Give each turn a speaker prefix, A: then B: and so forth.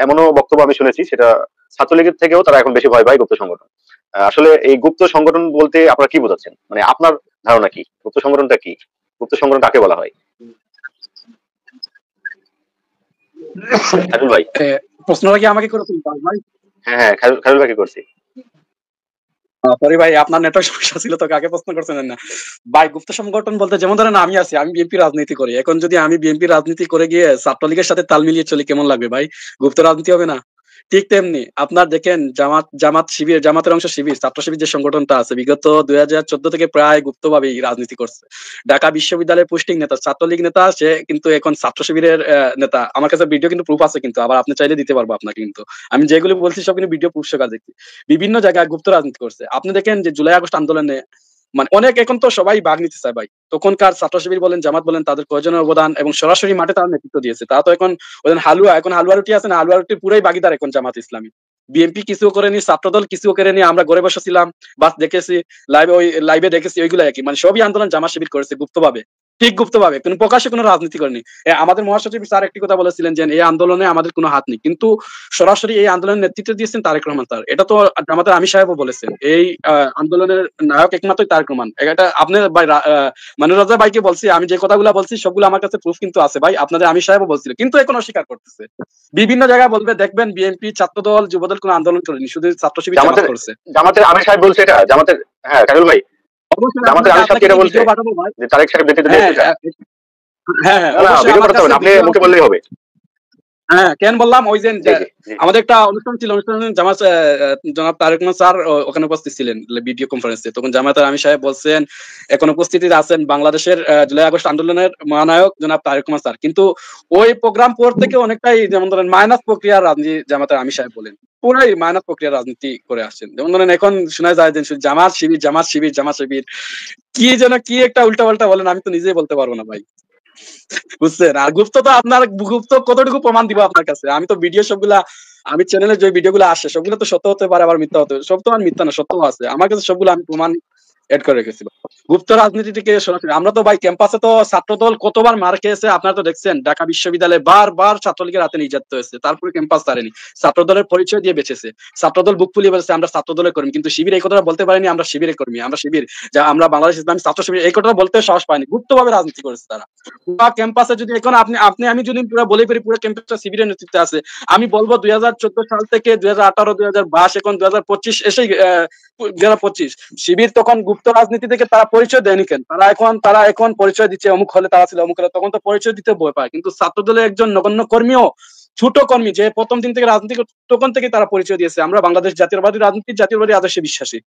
A: এমনও বক্তব্য আমি শুনেছি, সেটা ছাত্রলীগের থেকেও তারা এখন বেশি ভয় পায় গুপ্ত সংগঠন। আসলে এই গুপ্ত সংগঠন বলতে আপনারা কি বোঝাচ্ছেন? মানে আপনার ধারণা কি? গুপ্ত সংগঠনটা কি? গুপ্ত সংগঠন কাকে বলা হয়? খায়রুল ভাই।
B: প্রশ্নটা কি আমাকে করেছেন ভাই?
A: হ্যাঁ, হ্যাঁ, খায়রুল ভাইকে করছি।
B: সরি ভাই, আপনার নেটওয়ার্ক সমস্যা ছিল তো, কাকে প্রশ্ন করছেন না। ভাই গুপ্ত সংগঠন বলতে যেমন ধরেন আমি আছি, আমি বিএনপি রাজনীতি করি। এখন যদি আমি বিএনপি রাজনীতি করে গিয়ে ছাত্রলীগের সাথে তাল মিলিয়ে চলি, কেমন লাগবে ভাই? গুপ্ত রাজনীতি হবে না? ঠিক তেমনি আপনার দেখেন জামাত শিবির, জামাতের অংশ শিবির, ছাত্র শিবির যে সংগঠনটা আছে, বিগত 2014 থেকে প্রায় গুপ্তভাবে রাজনীতি করছে। ঢাকা বিশ্ববিদ্যালয়ের পোস্টিং নেতা, ছাত্রলীগ নেতা, সে কিন্তু এখন ছাত্র শিবিরের নেতা। আমার কাছে ভিডিও কিন্তু প্রুফ আছে, কিন্তু আবার আপনি চাইলে দিতে পারবো আপনাকে। কিন্তু আমি যেগুলো বলছি সব কিন্তু ভিডিও প্রুফ সহকারে দেখছি। বিভিন্ন জায়গায় গুপ্ত রাজনীতি করছে। আপনি দেখেন যে জুলাই আগস্ট আন্দোলনে মানে অনেক, এখন তো সবাই ভাগ নিতে চায় ভাই। তখনকার ছাত্র শিবির বলেন, জামাত বলেন, তাদের প্রয়োজনীয় অবদান এবং সরাসরি মাঠে তারা নেতৃত্ব দিয়েছে। তারা তো এখন ওদের হালুয়া, এখন হালুয়া রুটি আছে না, হালুয়া রুটির পুরাই ভাগিদার এখন জামাত ইসলামী। বিএনপি কিছু করেনি, ছাত্রদল কিছু করেনি, আমরা ঘরে বসেছিলাম, বাস দেখেছি, লাইভে দেখেছি, ওইগুলো একই। মানে সবই আন্দোলন জামাত শিবির করেছে গুপ্তভাবে, ঠিক গুপ্তভাবে, কোনো প্রকাশ্যে কোনো রাজনীতি করেনি। আমাদের মহাসচিব স্যার একটি কথা বলেছিলেন যে এই আন্দোলনে আমাদের কোনো হাত নেই, কিন্তু সরাসরি এই আন্দোলনের নেতৃত্ব দিয়েছেন তারেক রহমান স্যার। এটা তো আমাদের আমির সাহেবও বলেছেন, এই আন্দোলনের নায়ক একমাত্র তারেক রহমান। এটা আপনার ভাই মানুর রাজা ভাইকে বলছি, আমি যে কথাগুলো বলছি সবগুলো আমার কাছে প্রুফ কিন্তু আছে ভাই। আপনাদের আমির সাহেবও বলছিল, কিন্তু এখন অস্বীকার করতেছে। বিভিন্ন জায়গায় বলবে দেখবেন বিএনপি, ছাত্রদল, যুবদল কোনো আন্দোলন করেনি, শুধু ছাত্র শিবির জামাত করছে।
A: জামাতের আমির সাহেব বলছে এটা, জামাতের, হ্যাঁ খায়রুল ভাই, জামাতের আমির সাহেব এটা বলছে যে তারেক সাহেব নেতৃত্ব দিয়েছে। হ্যাঁ, ভিডিও করতে হবে না, আপনি মুখে বললেই হবে।
B: হ্যাঁ, কেন বললাম, ওই যে আমাদের একটা অনুষ্ঠান ছিল, অনুষ্ঠানে জনাব তারেক রহমান স্যার ওখানে উপস্থিত ছিলেন ভিডিও কনফারেন্সে। তখন জামায়াতের আমির সাহেব বলছেন এখন উপস্থিতিতে আছেন বাংলাদেশের জুলাই আগস্ট আন্দোলনের মহানায়ক জনাব তারেক রহমান স্যার। কিন্তু ওই প্রোগ্রাম পর থেকে অনেকটাই যেমন ধরেন মাইনাস প্রক্রিয়ার রাজনীতি জামায়াতের আমির সাহেব বলেন, পুরাই মাইনাস প্রক্রিয়ার রাজনীতি করে আসছেন। যেমন ধরেন এখন শোনা যায় যে জামাত শিবির, জামাত শিবির, জামাত শিবির, কি যেন কি একটা উল্টা পাল্টা বলেন, আমি তো নিজেই বলতে পারবো না ভাই, বুঝছেন? আর গুপ্ত তো আপনার গুপ্ত কতটুকু প্রমাণ দিব আপনার কাছে? আমি তো ভিডিও সবগুলা, আমি চ্যানেলে যে ভিডিওগুলো আসে সবগুলো তো সত্য হতে পারে, আবার মিথ্যা হতে, সব তো আর মিথ্যা না, সত্য আছে আমার কাছে, সবগুলো আমি প্রমাণ এড করে রেখেছি। গুপ্ত রাজনীতি থেকে সরাসরি আমরা তো ভাই ক্যাম্পাসে তো ছাত্রদল কতবার মার খেয়েছে আপনারা তো দেখছেন। ঢাকা বিশ্ববিদ্যালয়ে বারবার ছাত্রলীগের হাতে নির্যাতিত হয়েছে, তারপরে ক্যাম্পাস ছাড়েনি, ছাত্রদলের পরিচয় দিয়ে বেঁচেছে। ছাত্রদল বুক ফুলিয়ে বলেছে আমরা ছাত্রদলের কর্মী, কিন্তু শিবির এই কথাটা বলতে পারেনি আমরা শিবিরের কর্মী, আমরা শিবির, যা আমরা বাংলাদেশ ইসলামী ছাত্র শিবির, এই কথাটা বলতে সাহস পায়নি। গুপ্তভাবে রাজনীতি করেছে তারা পুরো ক্যাম্পাসে। যদি এখন আমি যদি পুরো বলে পারি পুরো ক্যাম্পাসটা শিবিরের নেতৃত্বে আছে, আমি বলবো 2014 সাল থেকে 2018, 2022, এখন 2025 এসেই 2025 শিবির তখন গুপ্ত রাজনীতি থেকে তারা পরিচয় দেয়নি কেন? তারা এখন পরিচয় দিচ্ছে অমুক হলে তারা ছিল, অমুক হলে, তখন তো পরিচয় দিতে ভয় পায়। কিন্তু ছাত্রদলের একজন নগণ্য কর্মীও, ছোট কর্মী, যে প্রথম দিন থেকে রাজনীতি তখন থেকে তারা পরিচয় দিয়েছে আমরা বাংলাদেশ জাতীয়বাদী রাজনীতি, জাতীয়বাদী আদর্শে বিশ্বাসী।